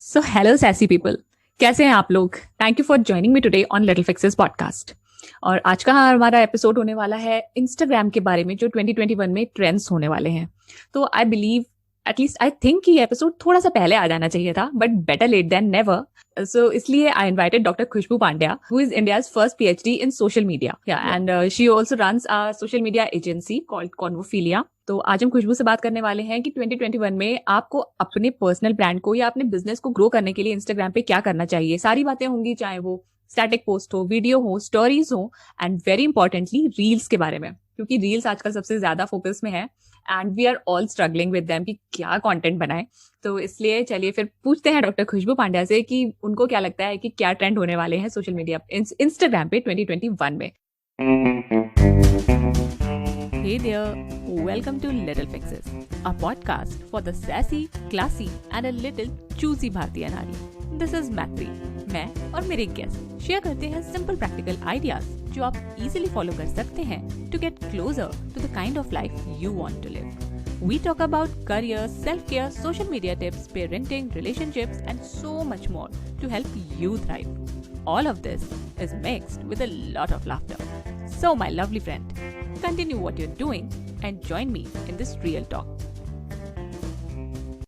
So hello sassy people, कैसे हैं आप लोग? Thank you for joining me today on little fixes podcast. और आज का हमारा एपिसोड होने वाला है इंस्टाग्राम के बारे में, जो 2021 में ट्रेंड्स होने वाले हैं। तो I believe, at least I think कि ये एपिसोड थोड़ा सा पहले आ जाना चाहिए था, but better late than never. So इसलिए I invited doctor Khushboo Pandya, who is India's first PhD in social media, and she also runs a social media agency called Convophilia. तो आज हम खुशबू से बात करने वाले हैं कि 2021 में आपको अपने पर्सनल ब्रांड को या अपने बिजनेस को ग्रो करने के लिए इंस्टाग्राम पे क्या करना चाहिए। सारी बातें होंगी, चाहे वो स्टैटिक पोस्ट हो, वीडियो हो, स्टोरीज हो, एंड वेरी इंपॉर्टेंटली रील्स के बारे में, क्योंकि रील्स आजकल सबसे ज्यादा फोकस में है and we are all struggling with them कि क्या कंटेंट बनाए। तो इसलिए चलिए फिर पूछते हैं डॉक्टर खुशबू पांड्या से कि उनको क्या लगता है कि क्या ट्रेंड होने वाले हैं सोशल मीडिया इंस्टाग्राम पे 2021 में। Hey there, welcome to Little Fixes, a podcast for the sassy, classy and a little choosy भारतीय नारी। This is Matri। मैं और मेरे गेस्ट शेयर करते हैं सिंपल प्रैक्टिकल आइडियाज जो आप इजीली फॉलो कर सकते हैं to get closer to the kind of life you want to live. We talk about career, self-care, social media tips, parenting, relationships and so much more to help you thrive. All of this is mixed with a lot of laughter. So my lovely friend, continue what you're doing and join me in this real talk.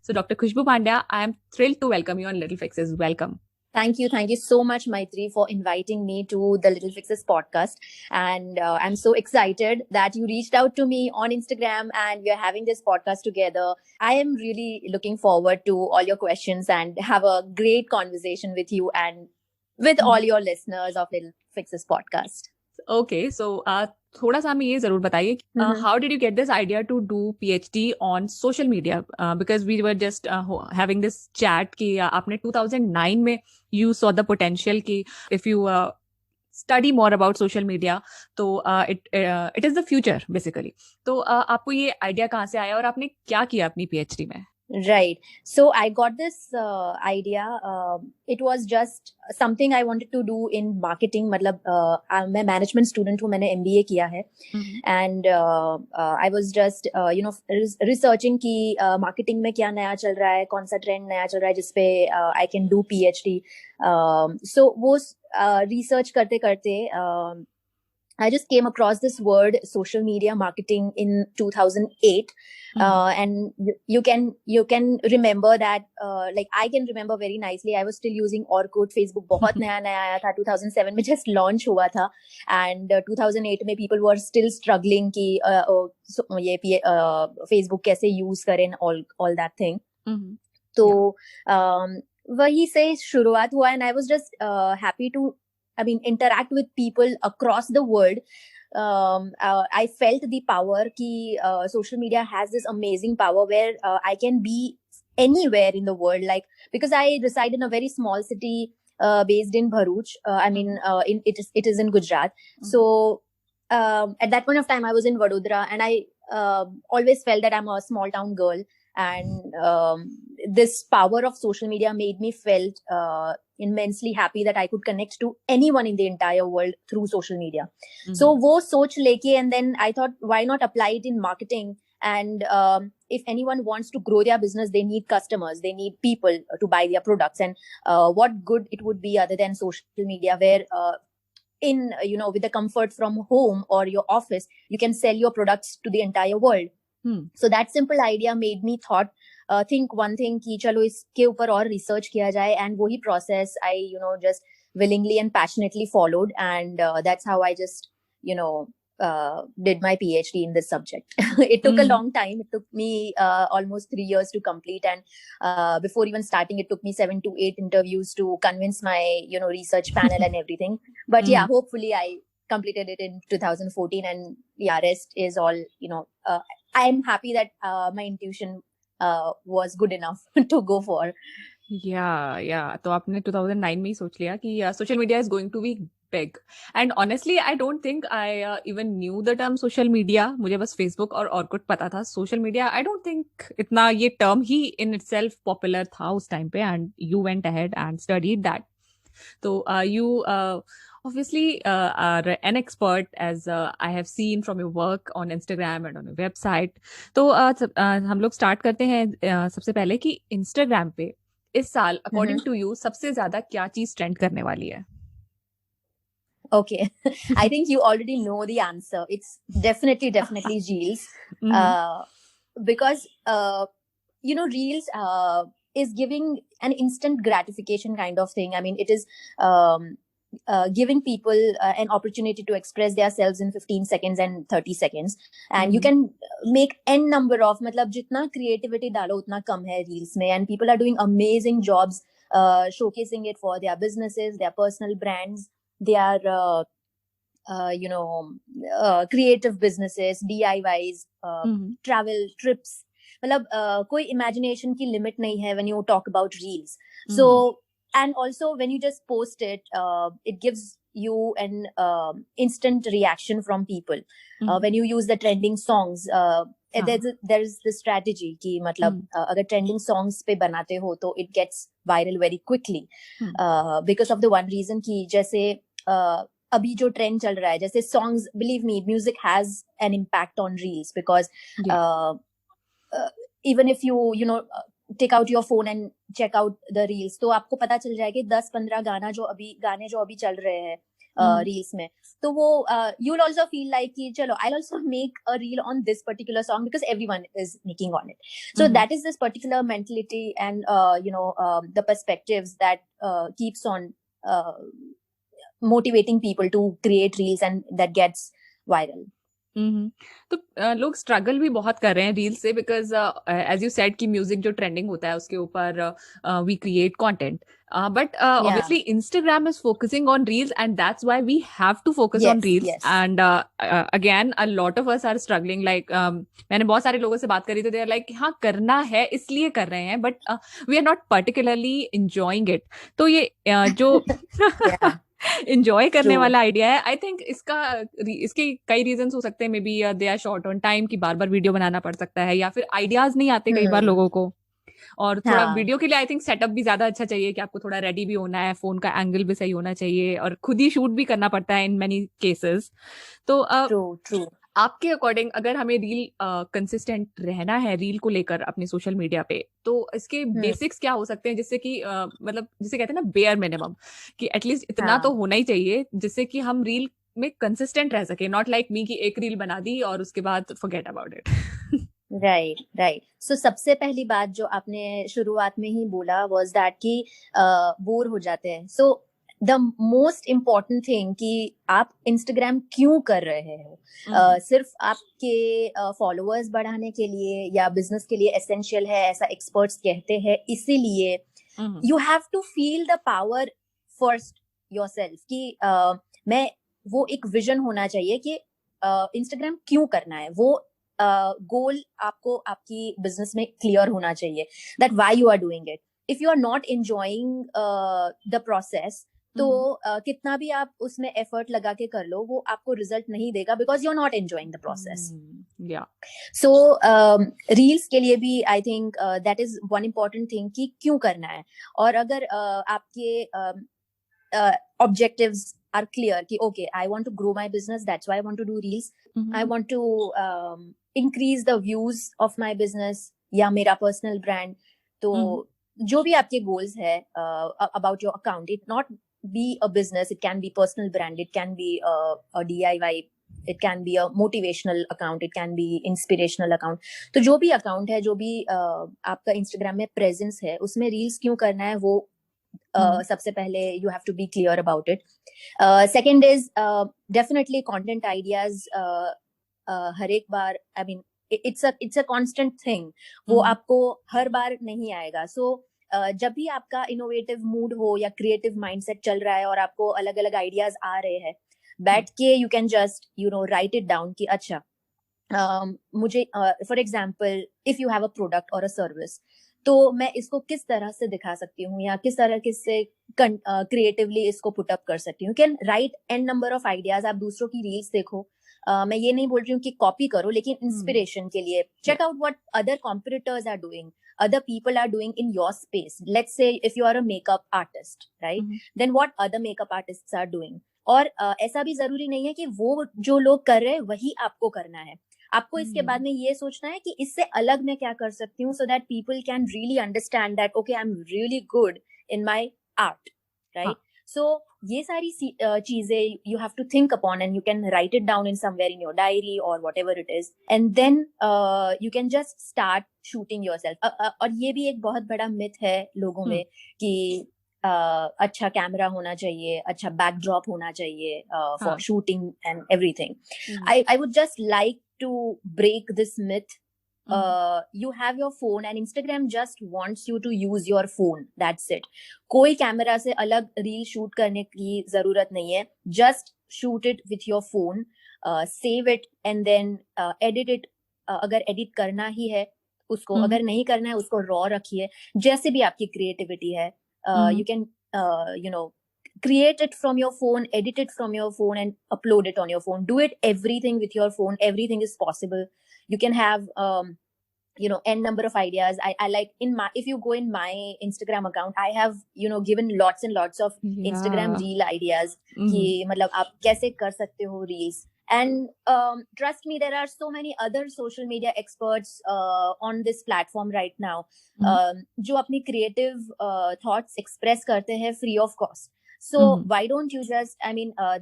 So Dr. Khushbu Pandya, I am thrilled to welcome you on Little Fixes. Welcome. Thank you. Thank you so much, Maitri, for inviting me to the Little Fixes podcast. And I'm so excited that you reached out to me on Instagram and we are having this podcast together. I am really looking forward to all your questions and have a great conversation with you and with all your listeners of Little Fixes podcast. Okay, so थोड़ा सा हमें ये जरूर बताइए, how did you get this idea to do PhD on social media? Because we were just having this chat कि आपने 2009 में you saw the potential कि if you study more about social media, तो it is the future basically. तो आपको ये idea कहाँ से आया और आपने क्या किया अपनी PhD में? Right. So I got this idea. It was just something I wanted to do in marketing. मतलब मैं management student हूँ, मैंने MBA किया है, and I was just researching कि marketing में क्या नया चल रहा है, कौन सा trend नया चल रहा है जिसपे I can do PhD. So वो research करते करते I just came across this word social media marketing in 2008. And you can remember that, like I can remember very nicely. I was still using Orkut. Facebook बहुत नया नया आया था, 2007 में just launch हुआ था, and 2008 में people were still struggling कि ये Facebook कैसे use करें, all that thing. तो वही से शुरुआत हुआ, and I was just happy to interact with people across the world. I felt the power ki social media has this amazing power where I can be anywhere in the world, like because I reside in a very small city based in Bharuch. It is in Gujarat. So at that point of time I was in Vadodara, and I always felt that I'm a small town girl, and this power of social media made me felt immensely happy that I could connect to anyone in the entire world through social media. So wo soch leke, and then I thought, why not apply it in marketing? And if anyone wants to grow their business, they need customers, they need people to buy their products, and what good it would be other than social media, where with the comfort from home or your office, you can sell your products to the entire world. So that simple idea made me think one thing कि चलो इसके ऊपर और research किया जाए, and वही process I just willingly and passionately followed, and that's how I just did my PhD in this subject. It took a long time. It took me almost 3 years to complete, and before even starting, it took me 7 to 8 interviews to convince my research panel and everything. But yeah, hopefully I completed it in 2014, and yeah, rest is all I'm happy that my intuition was good enough to go for. Yeah. तो आपने 2009 में ही सोच लिया कि social media is going to be big. And honestly, I don't think I even knew the term social media. मुझे बस Facebook और Orkut पता था. Social media, I don't think इतना ये term he in itself popular था उस time पे, and you went ahead and studied that. So you obviously are an expert, as I have seen from your work on Instagram and on your website. तो हम लोग start करते हैं सबसे पहले कि Instagram पे इस साल अकॉर्डिंग टू यू सबसे ज्यादा क्या चीज ट्रेंड करने वाली है? Okay, I think you already know the answer. It's definitely Reels. Because Reels is giving an instant gratification kind of thing. I mean, it is giving people an opportunity to express themselves in 15 seconds and 30 seconds, and you can make n number of, मतलब जितना creativity डालो उतना कम है reels में, and people are doing amazing jobs showcasing it for their businesses, their personal brands, their creative businesses, DIYs, travel trips. मतलब कोई imagination की limit नहीं है when you talk about reels. So, and also when you just post it, it gives you an instant reaction from people. When you use the trending songs, there's this strategy कि मतलब अगर trending songs पे बनाते हो तो it gets viral very quickly, because of the one reason कि जैसे अभी जो ट्रेंड चल रहा है, जैसे songs, believe me, music has an impact on reels, because even if you take out your phone and check out the reels, तो आपको पता चल जाएगा कि 10-15 गाने जो अभी चल रहे हैं रील्स में, तो वो you will also feel like कि चलो I will also make a reel on this particular song because everyone is making on it. So that is this particular mentality and the perspectives that keeps on motivating people to create reels and that gets viral. तो लोग struggle भी बहुत कर रहे हैं reel से, because as you said कि music जो ट्रेंडिंग होता है उसके ऊपर we create content, but obviously Instagram is focusing on reels and that's why we have to focus on reels. And again a lot of us are struggling, like मैंने बहुत सारे लोगों से बात करी तो दे आर लाइक हाँ करना है इसलिए कर रहे हैं, but we are not particularly enjoying it. तो ये जो इंजॉय करने वाला आइडिया है, आई थिंक इसके कई रीजंस हो सकते हैं. Maybe they are short on time कि बार बार वीडियो बनाना पड़ सकता है, या फिर आइडियाज नहीं आते कई बार लोगों को, और थोड़ा वीडियो के लिए आई थिंक सेटअप भी ज्यादा अच्छा चाहिए कि आपको थोड़ा रेडी भी होना है, फोन का एंगल भी सही होना चाहिए, और खुद ही शूट भी करना पड़ता है इन मेनी केसेस. तो ट्रू. आपके अकॉर्डिंग अगर हमें रील कंसिस्टेंट रहना है रील को लेकर अपने सोशल मीडिया पे, तो इसके बेसिक्स क्या हो सकते हैं, जिससे कि मतलब जिसे कहते हैं ना बेयर मिनिमम, कि एटलीस्ट इतना तो होना ही चाहिए जिससे कि हम रील में कंसिस्टेंट रह सके, नॉट लाइक मी कि एक रील बना दी और उसके बाद फॉरगेट अबाउट इट. राइट. सो सबसे पहली बात जो आपने शुरुआत में ही बोला वाज दैट कि बोर हो जाते हैं. So the most important thing कि आप इंस्टाग्राम क्यों कर रहे हो, सिर्फ आपके फॉलोअर्स बढ़ाने के लिए या बिजनेस के लिए एसेंशियल है ऐसा एक्सपर्ट्स कहते हैं, इसीलिए you have to feel the power first yourself कि मैं वो एक विजन होना चाहिए कि इंस्टाग्राम क्यों करना है, वो गोल आपको आपकी बिजनेस में क्लियर होना चाहिए, that why you are doing it. If you are not enjoying the process, तो कितना भी आप उसमें एफर्ट लगा के कर लो, वो आपको रिजल्ट नहीं देगा because you are not enjoying the process. So reels के लिए भी I think that is one important thing कि क्यों करना है. और अगर आपके ऑब्जेक्टिव्स are clear कि okay, I want to grow my business, that's why I want to do reels. I want to increase the views of my business या मेरा personal brand. तो जो भी आपके goals है about your account, it not be a business, it can be personal brand, it can be a DIY, it can be a motivational account, it can be inspirational account. तो जो भी account है, जो भी आपका Instagram में presence है, उसमें reels क्यों करना है, वो सबसे पहले you have to be clear about it. Second is definitely content ideas. हर एक बार, I mean, it's a constant thing. वो आपको हर बार नहीं आएगा. So जब भी आपका इनोवेटिव मूड हो या क्रिएटिव माइंडसेट चल रहा है और आपको अलग अलग आइडियाज आ रहे हैं, बैठ के you can just right it down कि अच्छा मुझे for example if you have a product और अ सर्विस, तो मैं इसको किस तरह से दिखा सकती हूँ या किस तरह से क्रिएटिवली इसको पुट अप कर सकती हूँ. Can write an number of ideas. आप दूसरों की रील्स देखो, मैं ये नहीं बोल रही हूँ कि कॉपी करो, लेकिन इंस्पिरेशन के लिए check out what other competitors are doing, other people are doing in your space. Let's say if you are a makeup artist, right? Then what other makeup artists are doing. और ऐसा भी जरूरी नहीं है कि वो जो लोग कर रहे हैं वही आपको करना है. आपको इसके बाद में ये सोचना है कि इससे अलग मैं क्या कर सकती हूँ, so that people can really understand that okay, I'm really good in my art, right? So ये सारी चीजें you have to think upon, and you can write it down in somewhere in your diary or whatever it is, and then you can just start shooting yourself. और ये भी एक बहुत बड़ा myth है लोगों में कि अच्छा कैमरा होना चाहिए, अच्छा बैकड्रॉप होना चाहिए for shooting and everything. I would just like to break this myth. You have your phone and Instagram just wants you to use your phone, that's it. कोई कैमरा से अलग रील शूट करने की जरूरत नहीं है. Just shoot it with your phone, save it and then edit it. अगर edit करना ही है उसको, अगर नहीं करना है उसको रॉ रखिए. जैसे भी आपकी क्रिएटिविटी है, you can create it from your phone, edit it from your phone and upload it on your phone. Do it everything with your phone. Everything is possible. You can have n number of ideas. I like if you go in my Instagram account, I have given lots and lots of Instagram reel ideas कि मतलब आप कैसे कर सकते हो reels. And trust me, there are so many other social media experts on this platform right now जो अपनी creative thoughts express करते हैं free of cost. So why don't you just,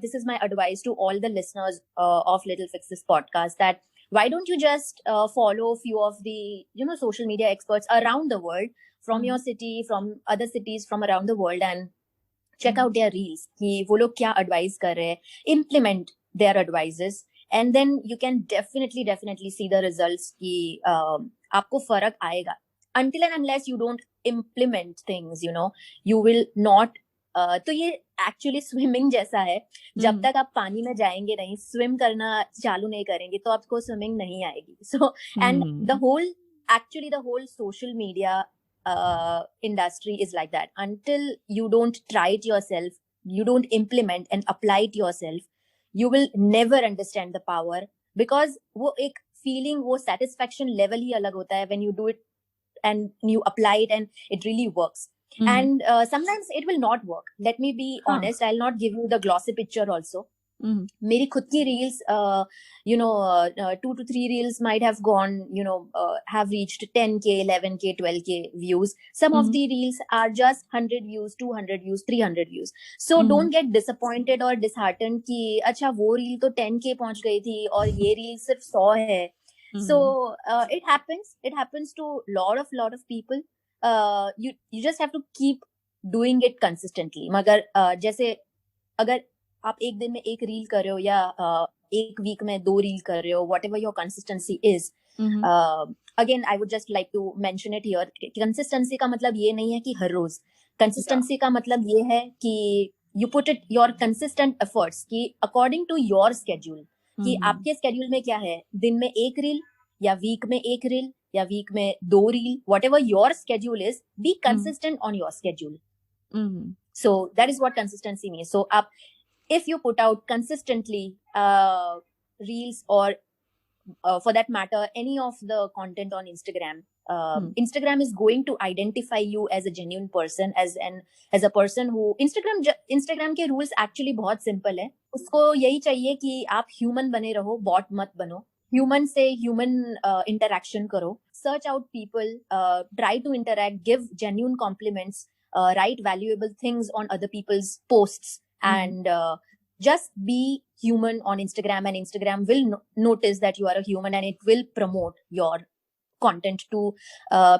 this is my advice to all the listeners of Little Fixes podcast, that why don't you just follow a few of the social media experts around the world, from your city, from other cities from around the world, and check out their reels कि वो लोग क्या advise कर रहे हैं, implement their advices, and then you can definitely see the results कि आपको फर्क आएगा. Until and unless you don't implement things, you will not. तो ये एक्चुअली स्विमिंग जैसा है. जब तक आप पानी में जाएंगे नहीं, स्विम करना चालू नहीं करेंगे, तो आपको स्विमिंग नहीं आएगी. So and the whole social media industry is like that. Until you don't try it yourself, you don't implement and apply it yourself, you will never understand the power, because वो एक feeling, वो satisfaction level ही अलग होता है when you do it and you apply it and it really works. And sometimes it will not work. Let me be honest, I'll not give you the glossy picture also. मेरी खुद की reels 2 to 3 reels might have gone, have reached 10k, 11k, 12k views. Some of the reels are just 100 views, 200 views, 300 views. So don't get disappointed or disheartened कि अच्छा वो reel तो 10k पहुंच गई थी और ये reel सिर्फ 100 है. So it happens to lot of people. You just have to keep doing it consistently. मगर जैसे अगर आप एक दिन में एक रील कर रहे हो या एक वीक में 2 रील कर रहे हो, whatever your consistency is. Again, I would just like to mention it here. Consistency का मतलब ये नहीं है कि हर रोज. Consistency का मतलब ये है कि you put it your consistent efforts कि according to your schedule. कि आपके schedule में क्या है, दिन में एक रील या वीक में एक रील या वीक में 2 reel, whatever your schedule is, be consistent on your schedule. So that is what consistency means. So if you put out consistently reels or for that matter any of the content on Instagram, Instagram is going to identify you as a genuine person, as a person who Instagram के rules actually बहुत simple है. उसको यही चाहिए कि आप human बने रहो, bot मत बनो. Human से human interaction करो. Search out people, try to interact, give genuine compliments, write valuable things on other people's posts. And just be human on Instagram, and Instagram will notice that you are a human, and it will promote your content to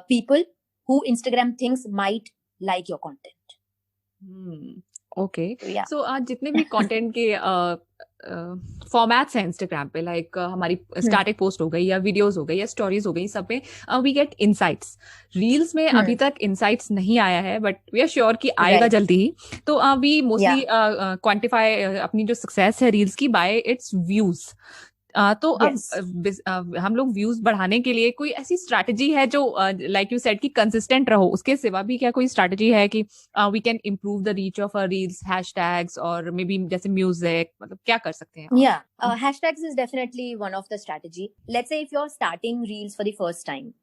people who Instagram thinks might like your content. Okay. So आज जितने भी content के formats हैं Instagram पे, like हमारी static post हो गई या वीडियोस हो गई या स्टोरीज हो गई, सब में वी गेट इनसाइट्स. रील्स में अभी तक इनसाइट्स नहीं आया है, बट वी आर श्योर कि आएगा जल्दी ही. तो वी मोस्टली क्वांटिफाई अपनी जो सक्सेस है रील्स की बाय इट्स व्यूज. तो अब हम लोग व्यूज बढ़ाने के लिए कोई ऐसी स्ट्रैटेजी है जो लाइक यू सेड कि कंसिस्टेंट रहो, उसके सिवा भी क्या कोई स्ट्रैटेजी है कि we can improve the reach of our reels, hashtags और मे बी जैसे म्यूजिक, मतलब क्या कर सकते हैं? Hashtags is definitely one of the strategy. Let's say if you're starting reels for the first time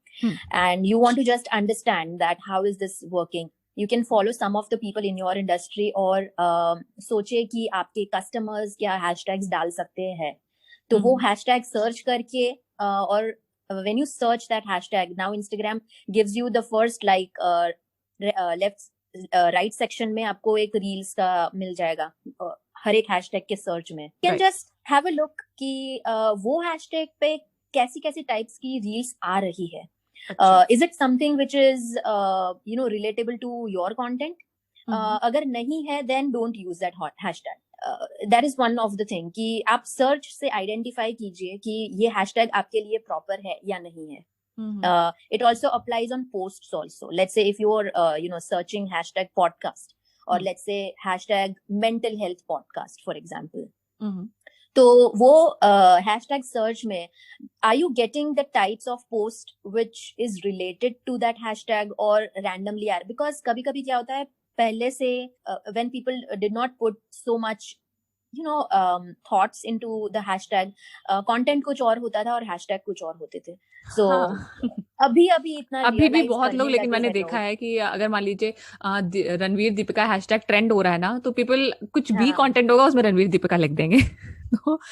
and you want to just understand that how is this working, you can follow some of the people in your industry और सोचे कि आपके customers क्या hashtags डाल सकते हैं. तो वो हैशटैग सर्च करके or when you search that hashtag, now Instagram gives you the first left right section में आपको एक reels का मिल जाएगा हर एक hashtag के search में. You can just have a look कि वो hashtag पे कैसी कैसी types की reels आ रही है. Is it something which is relatable to your content? अगर नहीं है then don't use that hashtag. That is one of the thing कि आप search से identify कीजिए कि ये hashtag आपके लिए proper है या नहीं है. It also applies on posts also. Let's say if you're searching hashtag podcast or let's say hashtag mental health podcast for example. तो वो hashtag search में are you getting the types of post which is related to that hashtag or randomly are, because कभी कभी क्या होता है पहले से when people did not put so much thoughts into the hashtag, content कुछ और होता था और hashtag कुछ और होते थे. So अभी भी बहुत लोग, लेकिन मैंने देखा है कि अगर मान लीजिए रणवीर दीपिका हैशटैग ट्रेंड हो रहा है ना, तो पीपल कुछ भी कंटेंट होगा उसमें रणवीर दीपिका लिख देंगे.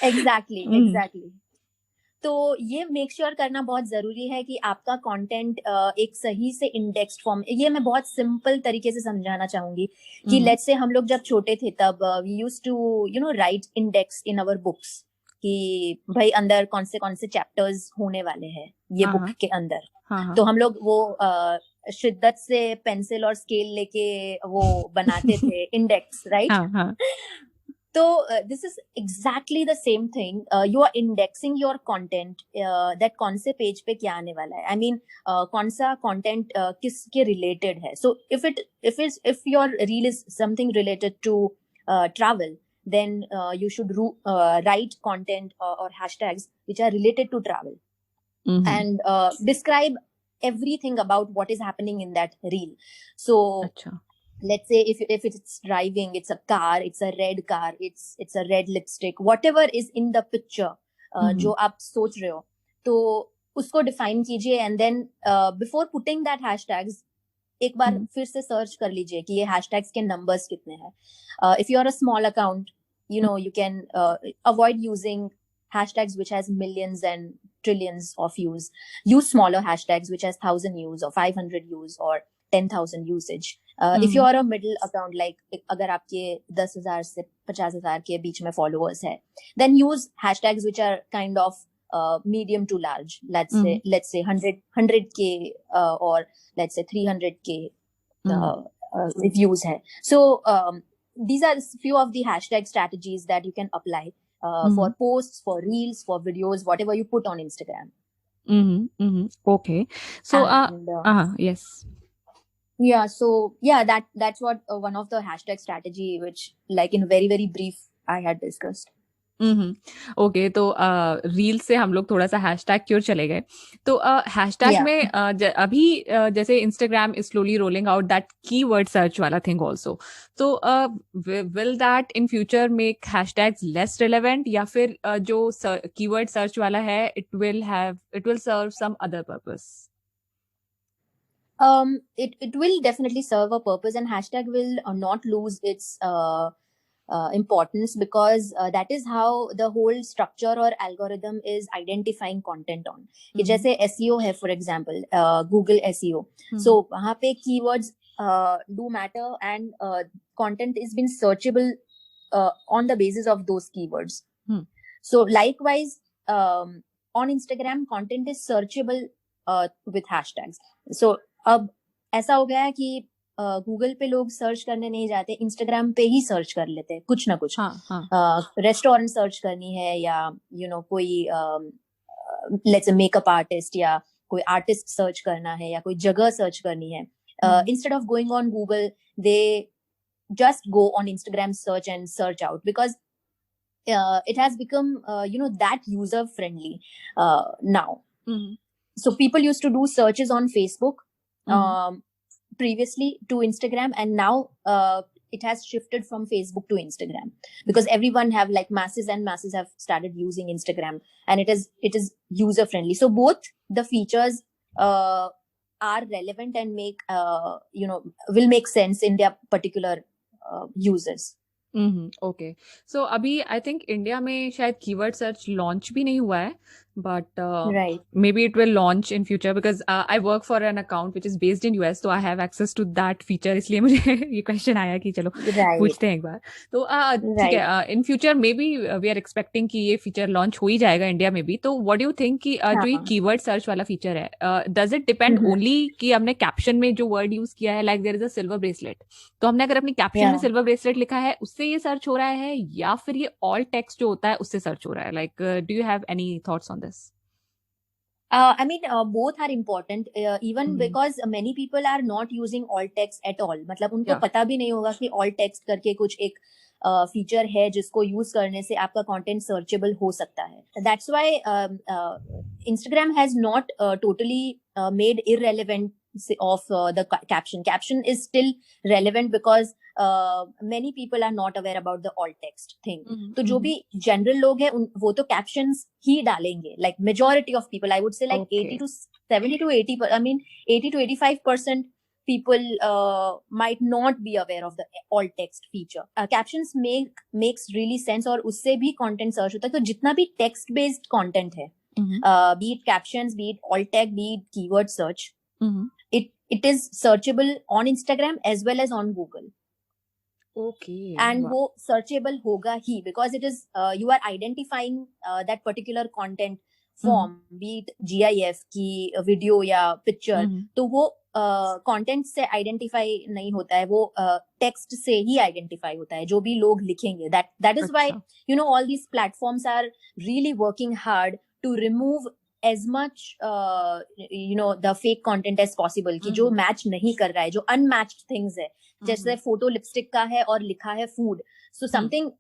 एग्जैक्टली. तो ये मेक श्योर करना बहुत जरूरी है कि आपका कंटेंट एक सही से इंडेक्स्ड फॉर्म. ये मैं बहुत सिंपल तरीके से समझाना चाहूंगी कि लेट्स से हम लोग जब छोटे थे तब we used to write index in our books कि भाई अंदर कौन से चैप्टर्स होने वाले हैं ये बुक के अंदर. तो हम लोग वो शिद्दत से पेंसिल और स्केल लेके वो बनाते थे index, right? So this is exactly the same thing. You are indexing your content that कौन से पेज पे क्या आने वाला है. I mean कौन सा content किसके related है. So if your reel is something related to travel, then you should write content or hashtags which are related to travel and describe everything about what is happening in that reel. So let's say if it's driving, it's a car, it's a red car, it's a red lipstick, whatever is in the picture जो आप सोच रहे हो, तो उसको define कीजिए and then before putting that hashtags एक बार फिर से search कर लीजिए कि ये hashtags के numbers कितने हैं. If you are a small account, you can avoid using hashtags which has millions and trillions of views. Use smaller hashtags which has 1,000 views or 500 views or 10,000 usage. If you are a middle account, like अगर आपके 10,000 से 50,000 के बीच में followers है, then use hashtags which are kind of medium to large. Let's say 100k or let's say 300k views है. So these are few of the hashtag strategies that you can apply for posts, for reels, for videos, whatever you put on Instagram. Okay. So yes. Yeah, so that's what one of the hashtag strategy which like in very very brief I had discussed. Okay. तो reel से हम लोग थोड़ा सा hashtag क्यों चले गए. तो हैशटैग में अभी जैसे Instagram is slowly rolling out that keyword search वाला थिंग आल्सो. तो will that in future make hashtags less relevant, या फिर जो कीवर्ड सर्च वाला है it will serve some other purpose? It will definitely serve a purpose, and hashtag will not lose its importance, because that is how the whole structure or algorithm is identifying content on. जैसे SEO है for example, Google SEO. So वहाँ पे keywords do matter, and content is been searchable on the basis of those keywords. So likewise on Instagram content is searchable with hashtags. So अब ऐसा हो गया है कि गूगल पे लोग सर्च करने नहीं जाते, इंस्टाग्राम पे ही सर्च कर लेते हैं कुछ ना कुछ. रेस्टोरेंट सर्च करनी है या कोई लेट्स से मेकअप आर्टिस्ट या कोई आर्टिस्ट सर्च करना है या कोई जगह सर्च करनी है. Instead of going on Google they just go on Instagram search and search out, because it has become that user friendly now. So people used to do searches on Facebook previously to Instagram, and now it has shifted from Facebook to Instagram, because everyone have like masses and masses have started using Instagram, and it is user friendly. So both the features are relevant and make will make sense in their particular users. Okay. So अभी I think India में शायद keyword search launch भी नहीं हुआ है, but Right. maybe it will launch in future because I work for an account which is based in US, so I have access to that feature. इसलिए मुझे ये question आया कि चलो Right. पूछते हैं एक बार. तो ठीक Right. है, in future maybe we are expecting कि ये feature launch हो ही जाएगा इंडिया में भी. तो what do you think कि जो ये हाँ. keyword search वाला feature है, does it depend only कि हमने caption में जो word use किया है, like there is a silver bracelet, तो हमने अगर अपनी कैप्शन में Yeah. सिल्वर ब्रेसलेट लिखा है उससे ये सर्च हो रहा है, या फिर ये ऑल टेक्स्ट जो होता है उससे सर्च हो रहा है? Like do you have any thoughts on this? I mean, both are important, even because many people are not using alt text at all. मतलब उनको Yeah. पता भी नहीं होगा कि alt text करके कुछ एक फीचर है जिसको यूज करने से आपका कंटेंट सर्चेबल हो सकता है. That's why Instagram has not totally made irrelevant of the caption. Caption is still relevant because many people are not aware about the alt text thing. तो जो भी जनरल लोग हैं वो तो captions ही डालेंगे. Like majority of people, I would say like Okay. 80 to 70 to 80, I mean 80 to 85% people might not be aware of the alt text feature. Captions makes really sense और उससे भी content search होता है. तो जितना भी text based content है, be it captions, be it alt tag, be it keyword search, it is searchable on Instagram as well as on Google. Okay. And वो searchable होगा ही because it is you are identifying that particular content form, be it GIF की video या picture. तो वो content से identify नहीं होता है, वो text से ही identify होता है जो भी लोग लिखेंगे. That is why you know all these platforms are really working hard to remove as much you know the fake content as possible कि जो match नहीं कर रहा है, जो unmatched things है, जैसे फोटो लिपस्टिक का है और लिखा है food, so something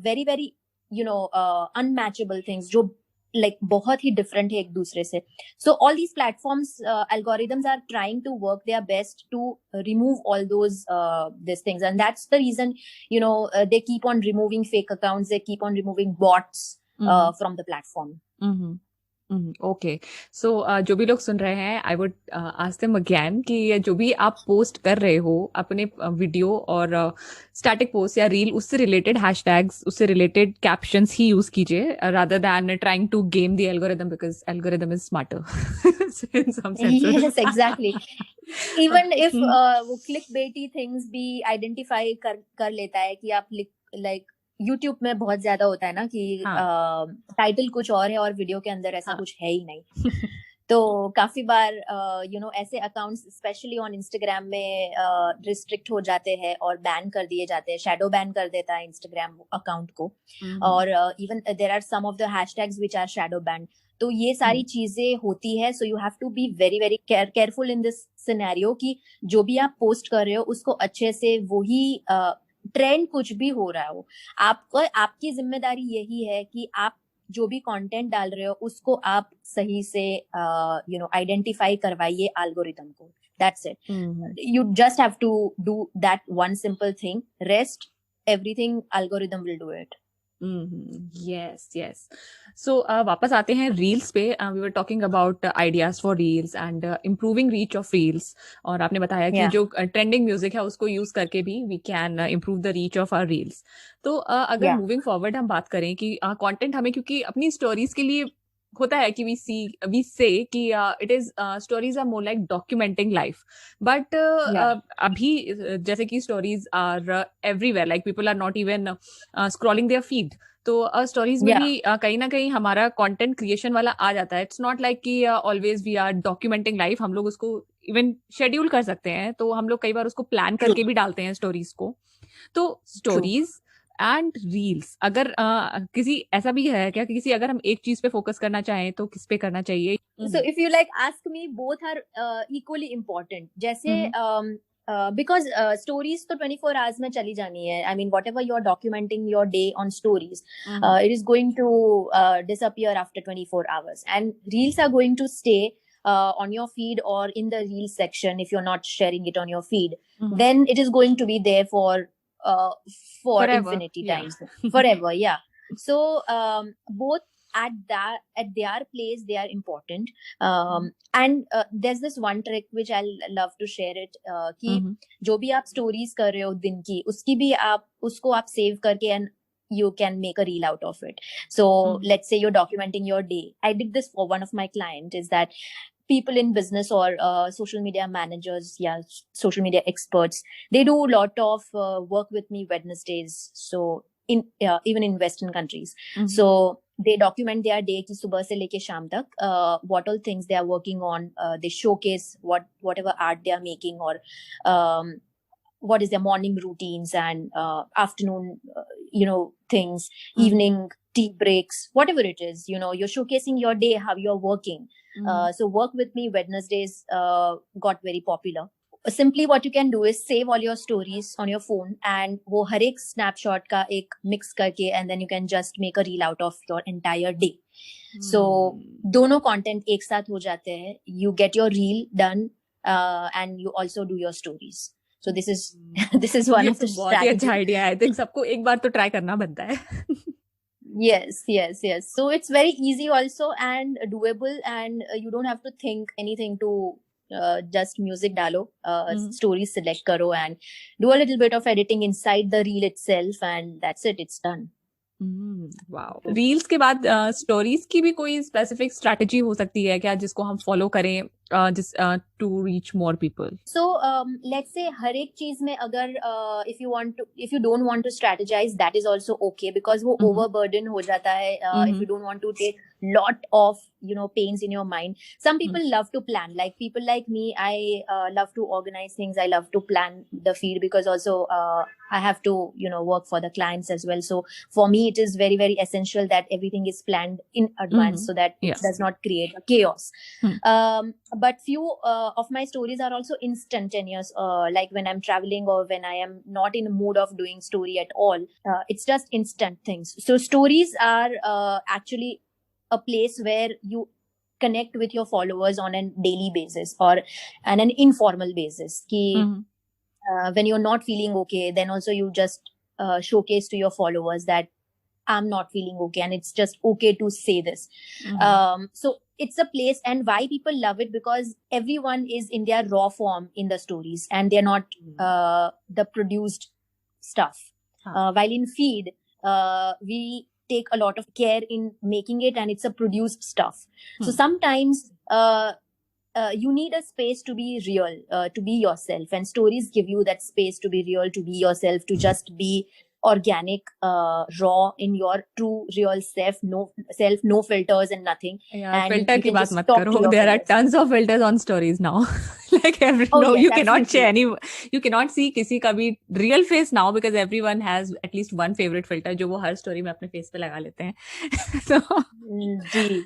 very very you know unmatchable things जो लाइक बहुत ही डिफरेंट है एक दूसरे से. So all these platforms algorithms are trying to work their best to remove all those this things, and that's the reason you know they keep on removing fake accounts, they keep on removing bots from the platform. Okay. So जो भी लोग सुन रहे हैं, I would ask them again कि जो भी आप पोस्ट कर रहे हो अपने वीडियो और स्टैटिक पोस्ट या रील, उससे रिलेटेड हैशटैग्स, उससे रिलेटेड कैप्शंस ही यूज कीजिए rather than trying to game the algorithm because algorithm is smarter in some senses. Yes, exactly. Even if वो clickbaity things भी identify कर लेता है कि आप like YouTube में बहुत ज्यादा होता है ना कि टाइटल कुछ और है और वीडियो के अंदर ऐसा कुछ है ही नहीं. तो काफी बार यू नो ऐसे अकाउंट्स स्पेशली ऑन इंस्टाग्राम में रिस्ट्रिक्ट हो जाते हैं और बैन कर दिए जाते हैं, शैडो बैन कर देता है इंस्टाग्राम अकाउंट को, और even there are some of the hashtags which are shadow ban. तो ये सारी चीजें होती है. So you have to be very very careful in this scenario कि जो भी आप पोस्ट कर रहे हो उसको अच्छे से, वही ट्रेंड कुछ भी हो रहा हो, आपको आपकी जिम्मेदारी यही है कि आप जो भी कंटेंट डाल रहे हो उसको आप सही से यू नो आइडेंटिफाई करवाइए एल्गोरिदम को. That's it. You just have to do that one simple thing. Rest everything algorithm will do it. Yes, yes. So वापस आते हैं रील्स पे. We were talking about ideas for reels and improving reach of reels. और आपने बताया कि जो trending music है उसको यूज करके भी we can improve the reach of our reels. तो अगर मूविंग फॉरवर्ड हम बात करें कि कंटेंट हमें, क्योंकि अपनी स्टोरीज के लिए होता है कि we say कि it is stories are more like documenting life, but अभी जैसे कि stories are everywhere, like people are not even scrolling their feed. तो स्टोरीज में भी कहीं ना कहीं हमारा कंटेंट क्रिएशन वाला आ जाता है. इट्स नॉट लाइक कि always we are documenting life. हम लोग उसको इवन शेड्यूल कर सकते हैं, तो हम लोग कई बार उसको प्लान करके भी डालते हैं स्टोरीज को. तो स्टोरीज एंड रील्स, अगर किसी ऐसा भी है क्या कि किसी अगर हम एक चीज पे फोकस करना चाहें तो किस पे करना चाहिए? So if you like ask me, both are equally important. जैसे because stories तो 24 hours में चली जानी है. I mean whatever you are documenting your day on stories, it is going to disappear after 24 hours, and reels are going to stay on your feed or in the reels section. If you're not sharing it on your feed, then it is going to be there for forever. Infinity times. Forever. Yeah. So both at their place they are important, and there's this one trick which I'll love to share it, कि जो भी आप stories कर रहे हो दिन की, उसकी भी आप उसको आप save करके and you can make a reel out of it. So let's say you're documenting your day. I did this for one of my clients, is that people in business or social media managers, social media experts, they do a lot of work with me Wednesdays. So in even in Western countries. So they document their day ki subah se leke sham tak, what all things they are working on. They showcase whatever art they are making, or what is their morning routines and afternoon, things, evening tea breaks, whatever it is. You're showcasing your day, how you're working. So Work With Me Wednesdays got very popular. Simply what you can do is save all your stories on your phone, and वो हर एक snapshot का एक mix करके, and then you can just make a reel out of your entire day. So दोनों content एक साथ हो जाते हैं. You get your reel done, and you also do your stories. So this is one of the strategies. बहुत ही अच्छा idea है. I think सबको एक बार तो try करना बनता है. Yes. So it's very easy also and doable, and you don't have to think anything to just music डालो, stories select करो, and do a little bit of editing inside the reel itself, and that's it, it's done. Wow. Reels के बाद stories की भी कोई specific strategy हो सकती है क्या, जिसको हम फॉलो करें to reach more people? So let's say हर एक चीज में अगर if you don't want to strategize, that is also okay, because वो overburden हो जाता है. If you don't want to take lot of pains in your mind. Some people love to plan, like people like me. I love to organize things. I love to plan the feed, because also I have to work for the clients as well. So for me it is very, very essential that everything is planned in advance, so that it does not create a chaos. But few of my stories are also instantaneous, like when I'm traveling or when I am not in a mood of doing story at all. It's just instant things. So stories are actually a place where you connect with your followers on a daily basis, or on an informal basis. When you're not feeling okay, then also you just showcase to your followers that I'm not feeling okay, and it's just okay to say this. So it's a place, and why people love it, because everyone is in their raw form in the stories, and they're not the produced stuff. While in feed, we take a lot of care in making it, and it's a produced stuff. So sometimes you need a space to be real, to be yourself, and stories give you that space to be real, to be yourself, to just be organic, raw, in your true real self, no filters and nothing. And filter की बात मत करो. There are tons of filters on stories now. Like you cannot share you cannot see किसी का भी real face now, because everyone has at least one favorite filter जो वो हर story में अपने face पे लगा लेते हैं. So जी,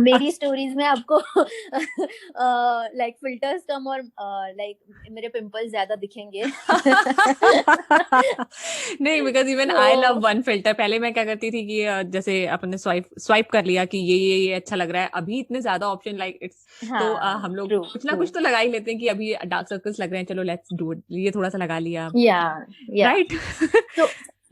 मेरी stories में आपको like filters कम और like मेरे pimples ज्यादा दिखेंगे. नहीं, because even I love one filter. पहले मैं क्या करती थी कि जैसे अपने स्वाइप कर लिया कि ये अच्छा लग रहा है. अभी इतने ज्यादा ऑप्शन like it's तो हम लोग कुछ ना कुछ तो लगा ही लेते हैं कि अभी डार्क सर्कल्स लग रहे हैं, चलो लेट्स डू इट, ये थोड़ा सा लगा लिया. Right. So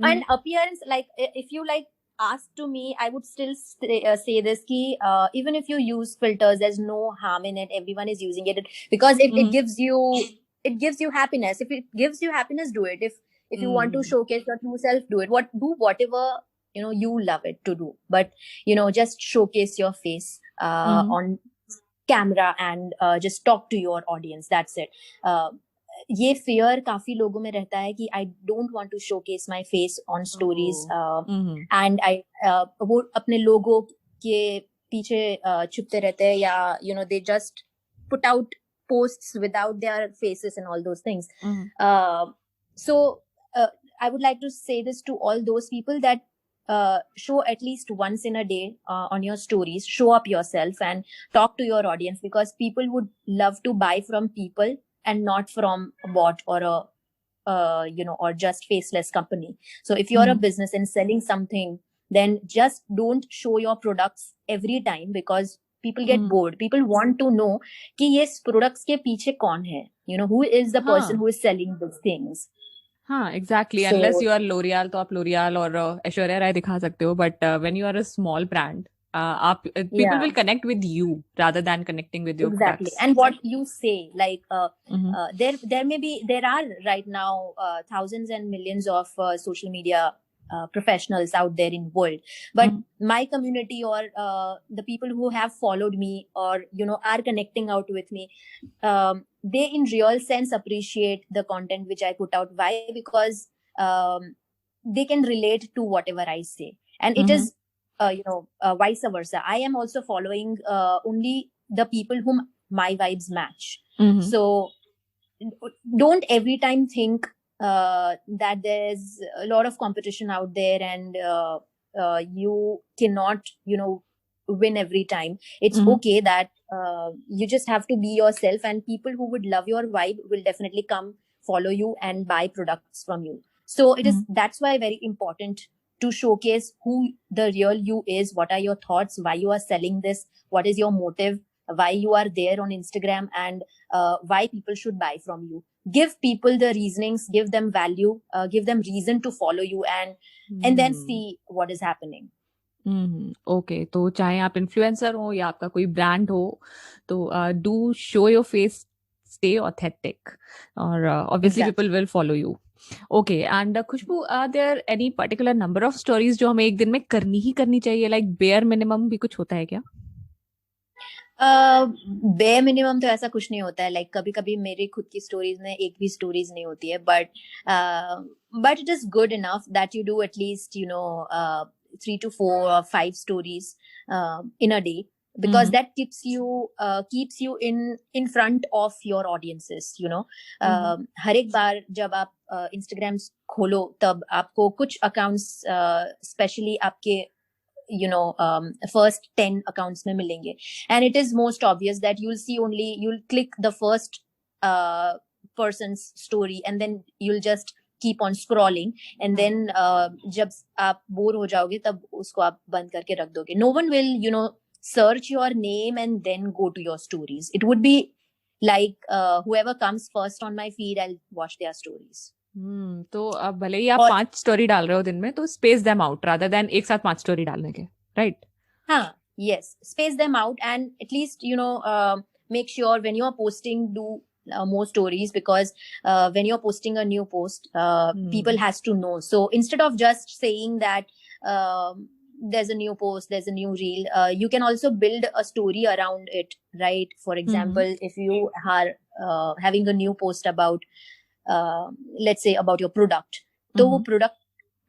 and appearance, like if you like ask to me, I would still say this ki even if you use filters, there's no harm in it. Everyone is using it because it gives you happiness. If it gives you happiness, do it. If you want to showcase your true self, do it. Do whatever you love it to do, but just showcase your face on camera and just talk to your audience. That's it. ये fear काफी लोगों में रहता है कि I don't want to showcase my face on stories, and I वो अपने लोगों के पीछे छुपते रहते हैं, या they just put out posts without their faces and all those things. So I would like to say this to all those people that show at least once in a day on your stories, show up yourself and talk to your audience, because people would love to buy from people and not from a bot or or just faceless company. So if you're a business and selling something, then just don't show your products every time, because people get bored. People want to know कि ये products के पीछे कौन है, who is the person who is selling these things. हाँ, exactly. So, unless you are L'Oreal, तो आप L'Oreal और ऐश्वर्या राय दिखा सकते हो. But when you are a small brand, people will connect with you rather than connecting with your products. And what you say, like there are right now thousands and millions of social media professionals out there in world, but my community or the people who have followed me or are connecting out with me, they in real sense appreciate the content which I put out. Why? Because they can relate to whatever I say, and it is vice versa. I am also following only the people whom my vibes match. So don't every time think that there's a lot of competition out there and you cannot win every time. It's okay that you just have to be yourself, and people who would love your vibe will definitely come follow you and buy products from you. So it is that's why very important to showcase who the real you is, what are your thoughts, why you are selling this, what is your motive, why you are there on Instagram, and why people should buy from you. Give people the reasonings, give them value, give them reason to follow you, and then see what is happening. Okay, तो चाहे आप influencer हो या आपका कोई brand हो, तो do show your face, stay authentic, और obviously people will follow you. Okay, and Khushboo, are there any particular number of stories जो हमें एक दिन में करनी ही करनी चाहिए? लाइक बेयर मिनिमम भी कुछ होता है क्या? बेयर मिनिमम तो ऐसा कुछ नहीं होता है. लाइक कभी कभी मेरी खुद की स्टोरीज में एक भी स्टोरीज नहीं होती है, but it is good enough that you do at least 3 to 4 or 5 stories in a day, because that keeps you in front of your audiences. हर एक बार जब आप Instagram खोलो तब आपको कुछ accounts स्पेशली आपके first 10 accounts में मिलेंगे, and it is most obvious that you'll click the first person's story and then you'll just keep on scrolling, and then जब आप बोर हो जाओगे तब उसको आप बंद करके रख दोगे. No one will search your name and then go to your stories. It would be like whoever comes first on my feed, I'll watch their stories. तो अब भले ही आप 5 स्टोरी डाल रहे हो दिन में, तो space them out rather than एक साथ 5 स्टोरी डालने के, राइट? हाँ, yes, space them out, and at least make sure when you are posting, do more stories, because when you're posting a new post, people has to know. So instead of just saying that there's a new post, there's a new reel, you can also build a story around it, right? For example, if you are having a new post about let's say about your product, तो वो product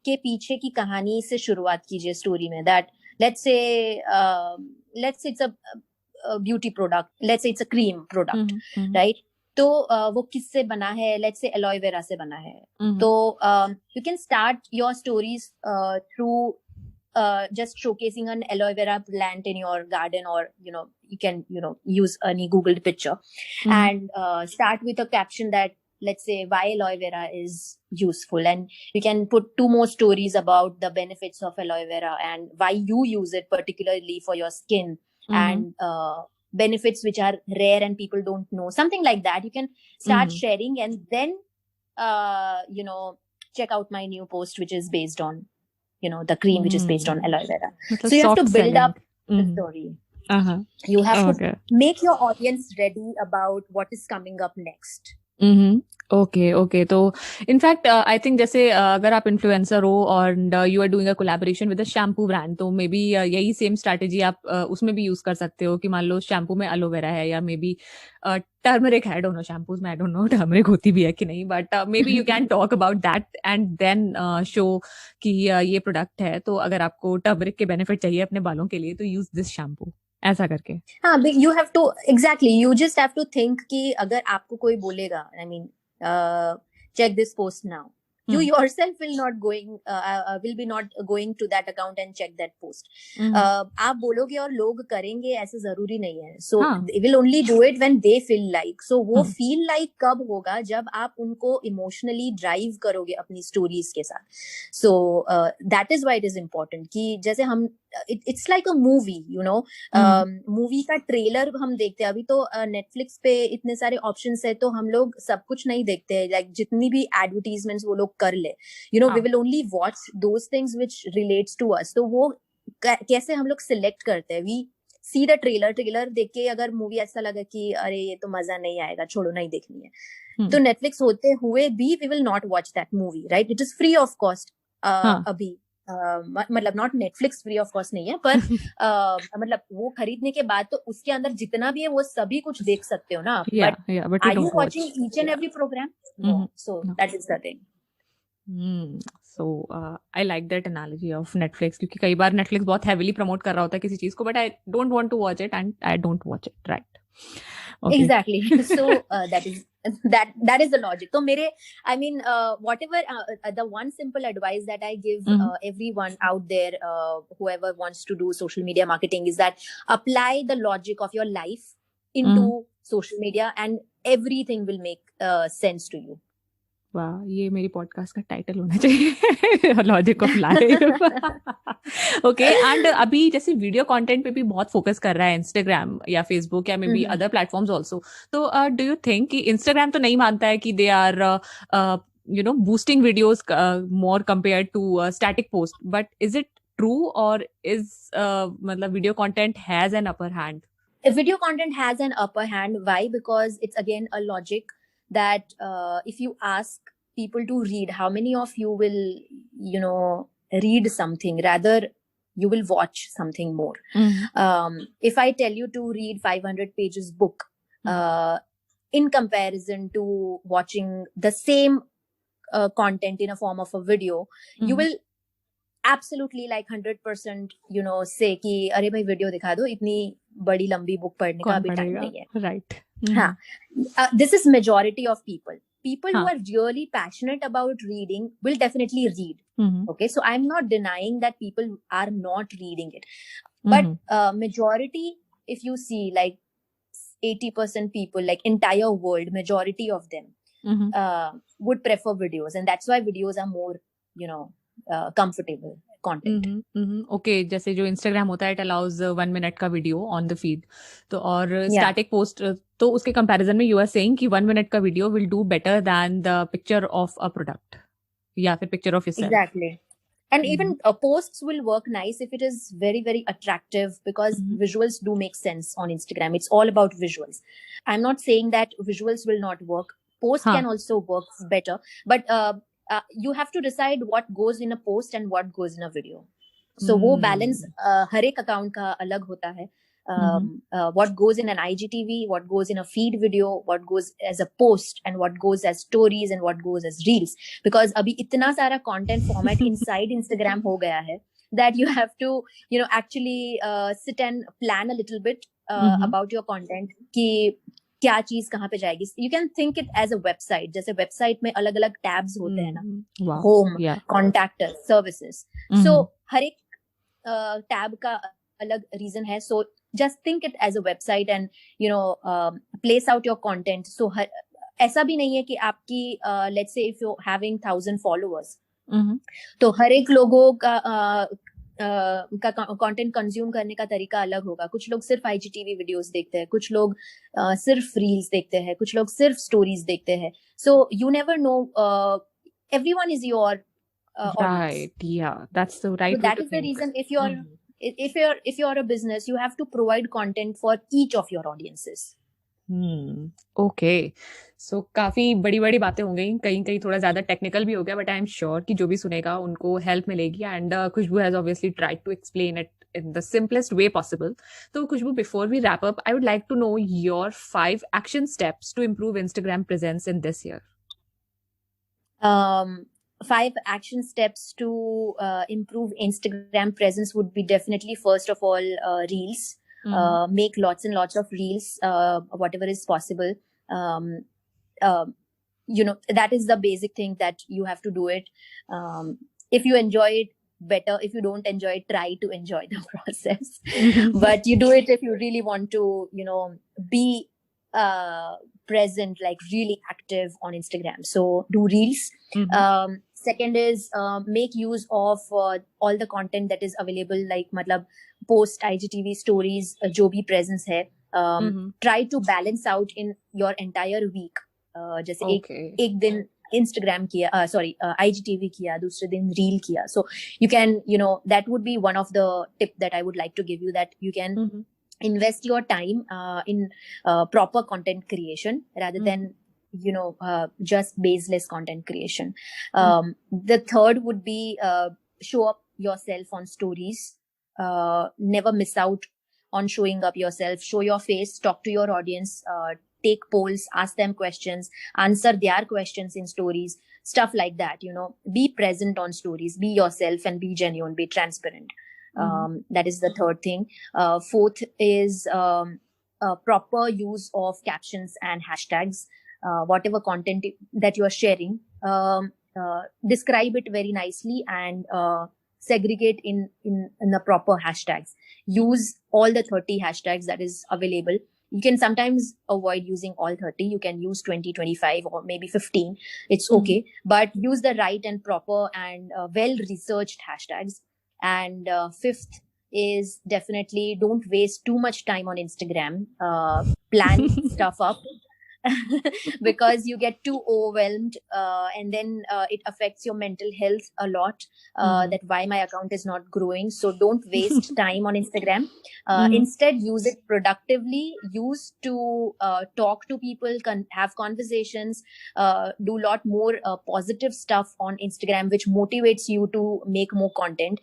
के पीछे की कहानी से शुरुआत कीजिए story में. that let's say it's a beauty product, let's say it's a cream product, right? तो वो किससे बना है? लेट्स से एलोए वेरा से बना है. तो you can start your stories through just showcasing an aloe vera plant in your garden, or you can use any Googled picture and start with a caption that, let's say, why aloe vera is useful, and you can put 2 more stories about the benefits of aloe vera and why you use it particularly for your skin, and benefits which are rare and people don't know, something like that. You can start sharing, and then check out my new post which is based on the cream which is based on aloe vera. So you have to build up the story. You have to make your audience ready about what is coming up next. Okay, तो in fact I think जैसे अगर आप influencer हो और you are doing a collaboration with a shampoo brand, तो maybe यही same strategy आप उसमें भी यूज कर सकते हो कि मान लो शैम्पू में एलोवेरा है या मे बी टर्मरिक है. डोंट नो शैम्पूज में, आई डोंट नो टर्मरिक होती भी है कि नहीं, but maybe you can talk about that and then show कि ये प्रोडक्ट है, तो अगर आपको टर्मरिक के बेनिफिट चाहिए अपने बालों के लिए तो यूज दिस शैम्पू, ऐसा करके. हाँ, you have to, exactly, you just have to think कि अगर आपको कोई बोलेगा, I mean, check this post now, you yourself will be not going to that account and check that post. आप बोलोगे और लोग करेंगे ऐसे जरूरी नहीं है. So they will only do it when they feel like. So वो feel like कब होगा? जब आप उनको emotionally drive करोगे अपनी stories के साथ. So that is why it is important कि जैसे हम it's like a movie, movie का ट्रेलर हम देखते हैं. अभी तो नेटफ्लिक्स पे इतने सारे ऑप्शंस है, तो हम लोग सब कुछ नहीं देखते हैं. लाइक जितनी भी एडवर्टीजमेंट्स वो लोग कर ले, we will only watch those things which relates to us. तो वो कैसे हम लोग सिलेक्ट करते हैं? वी सी द ट्रेलर देख के अगर मूवी ऐसा लगा कि अरे ये तो मजा नहीं आएगा, छोड़ो, नहीं देखनी है, तो नेटफ्लिक्स होते हुए भी we will not watch that movie, right? It is free of cost. अभी मतलब not Netflix free of cost नहीं है, पर मतलब वो खरीदने के बाद तो उसके अंदर जितना भी है वो सभी कुछ देख सकते हो ना, but are you watching each and every programme? No, so that is the thing. So I like that analogy of Netflix, क्योंकि कई बार Netflix बहुत heavily promote कर रहा होता है किसी चीज को, but I don't want to watch it and I don't watch it, right? Okay. Exactly. So that is the logic. So mere, I mean, whatever the one simple advice that I give everyone out there, whoever wants to do social media marketing, is that apply the logic of your life into social media and everything will make sense to you. वाह, ये मेरी podcast का title होना चाहिए, logic of life. Okay, and अभी जैसे video content पे भी बहुत फोकस कर रहा है इंस्टाग्राम या फेसबुक या maybe other platforms also. तो डू यू थिंक कि इंस्टाग्राम तो नहीं मानता है कि they are boosting videos more compared to static post, but is it true, or is मतलब video content has an upper hand? Video content has an upper hand. Why? Because it's again a logic that if you ask people to read, how many of you will, read something? Rather, you will watch something more. If I tell you to read 500 pages book, in comparison to watching the same content in a form of a video, you will absolutely like 100% say कि अरे भाई video दिखा दो, इतनी बड़ी लंबी book पढ़ने का अभी टाइम नहीं है. Right. हाँ, this is majority of people who are really passionate about reading will definitely read. Okay, so I'm not denying that people are not reading it, but majority, if you see like 80% people, like entire world, majority of them would prefer videos, and that's why videos are more comfortable content. Okay, जैसे जो Instagram होता है, it allows 1 minute का video on the feed. तो और static post, तो उसके comparison में you are saying कि 1 minute का video will do better than the picture of a product या फिर picture of yourself. Exactly. And even posts will work nice if it is very, very attractive, because visuals do make sense on Instagram. It's all about visuals. I'm not saying that visuals will not work. Post can also work better, but you have to decide what goes in a post and what goes in a video. So वो balance हर एक account का अलग होता है. What goes in an IGTV, what goes in a feed video, what goes as a post, and what goes as stories, and what goes as reels. Because अभी इतना सारा content format inside Instagram हो गया है that you have to actually sit and plan a little bit about your content कि क्या चीज कहाँ पे जाएगी. You can think it as a website. जैसे वेबसाइट में अलग अलग टैब्स होते हैं ना, होम, कॉन्टैक्ट, सर्विसेज. सो हर एक टैब का अलग रीजन है. सो just think it as a website and place out your content. So ऐसा भी नहीं है कि आपकी let's say if you're having 1,000 followers, तो हर एक लोगों का कंटेंट कंज्यूम करने का तरीका अलग होगा. कुछ लोग सिर्फ IGTV वीडियोस देखते हैं, कुछ लोग सिर्फ रील्स देखते हैं, कुछ लोग सिर्फ स्टोरीज देखते हैं. So you never know, everyone is your right. Yeah, that's the right way. So that is the reason if you're a business, you have to provide content for each of your audiences. Okay, so काफी बड़ी बड़ी बातें हो गई, कहीं कहीं थोड़ा ज्यादा टेक्निकल भी हो गया, बट आई एम श्योर कि जो भी सुनेगा उनको हेल्प मिलेगी. And Khushboo has obviously tried to explain it in the simplest way possible. So Khushbu, before we wrap up, I would like to know your 5 action steps to improve Instagram presence in this year. 5 action steps to improve Instagram presence would be definitely, first of all, reels. Make lots and lots of reels, whatever is possible. That is the basic thing that you have to do it. If you enjoy it, better. If you don't enjoy it, try to enjoy the process. But you do it if you really want to, be present, like really active on Instagram. So do reels. Second is make use of all the content that is available, like matlab post, IGTV, stories, जो भी presence है. Try to balance out in your entire week. जैसे एक दिन Instagram किया, IGTV किया, दूसरे दिन reel किया. So you can, that would be one of the tip that I would like to give you, that you can invest your time in proper content creation rather than just baseless content creation. The third would be show up yourself on stories. Never miss out on showing up yourself. Show your face, talk to your audience, take polls, ask them questions, answer their questions in stories, stuff like that. Be present on stories, be yourself and be genuine, be transparent. That is the third thing. Fourth is proper use of captions and hashtags. Whatever content that you are sharing, describe it very nicely and segregate in the proper hashtags. Use all the 30 hashtags that is available. You can sometimes avoid using all 30. You can use 20, 25 or maybe 15. It's okay. But use the right and proper and well-researched hashtags. And fifth is definitely don't waste too much time on Instagram. Plan stuff up. Because you get too overwhelmed and then it affects your mental health a lot, that why my account is not growing. So don't waste time on Instagram. Instead, use it productively. Use to talk to people, have conversations, do a lot more positive stuff on Instagram, which motivates you to make more content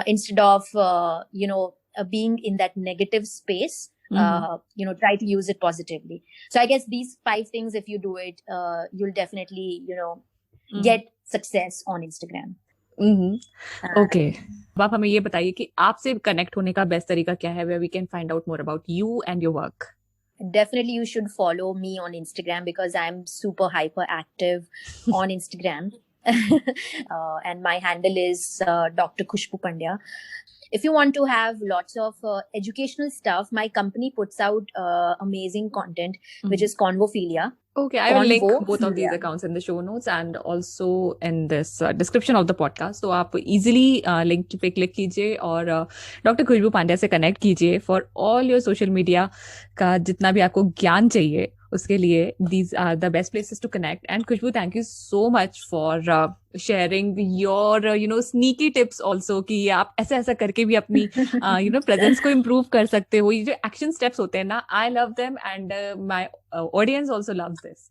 instead of being in that negative space. Try to use it positively. So I guess these 5 things, if you do it, you'll definitely, get success on Instagram. Okay. आप हमें ये बताइए कि आपसे connect होने का best तरीका क्या है, where we can find out more about you and your work. Definitely you should follow me on Instagram because I'm super hyper active on Instagram. And my handle is Dr. Khushbu Pandya. If you want to have lots of educational stuff, my company puts out amazing content, which is Convophilia. Okay, I will link both of these accounts in the show notes and also in this description of the podcast. So आप easily link पे click कीजिए और doctor Khushboo Pandya से connect कीजिए for all your social media का जितना भी आपको ज्ञान चाहिए उसके लिए. These are the best places to connect. And Khushbu, thank you so much for sharing your sneaky tips also कि आप ऐसा करके भी अपनी presence को improve कर सकते हो. ये जो action steps होते हैं ना, I love them and my audience also loves this.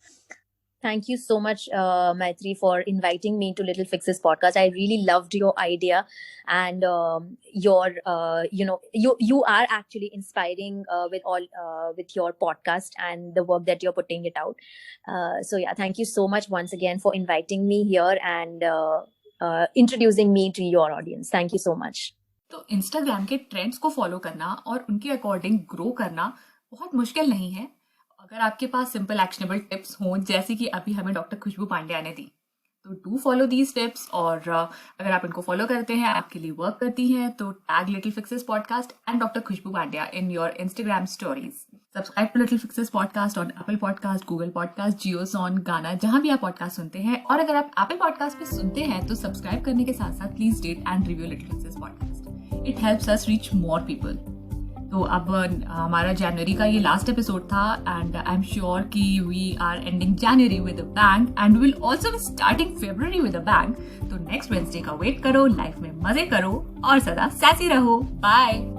Thank you so much, Maitri, for inviting me to Little Fixes podcast. I really loved your idea, and you are actually inspiring with your podcast and the work that you're putting it out. So yeah, thank you so much once again for inviting me here and introducing me to your audience. Thank you so much. तो Instagram के trends को follow करना और उनके according grow करना बहुत मुश्किल नहीं है अगर आपके पास सिंपल एक्शनेबल टिप्स हों जैसे कि अभी हमें डॉक्टर खुशबू पांड्या ने दी. तो डू फॉलो दीज टिप्स और अगर आप इनको फॉलो करते हैं, आपके लिए वर्क करती हैं, तो tag little fixes podcast and doctor Khushboo Pandya in your Instagram stories. Subscribe to little fixes podcast on Apple podcast, Google podcast, JioSaavn, Gaana, जहां भी आप पॉडकास्ट सुनते हैं. और अगर आप एप्पल पॉडकास्ट पे सुनते हैं तो सब्सक्राइब करने के साथ साथ please rate and review little fixes podcast. It helps us reach more people. तो अब हमारा जनवरी का ये लास्ट एपिसोड था एंड आई एम श्योर कि we are ending January with a bang and will also be starting February with a bang. तो next Wednesday का वेट करो, लाइफ में मजे करो और सदा सैसी रहो. बाय.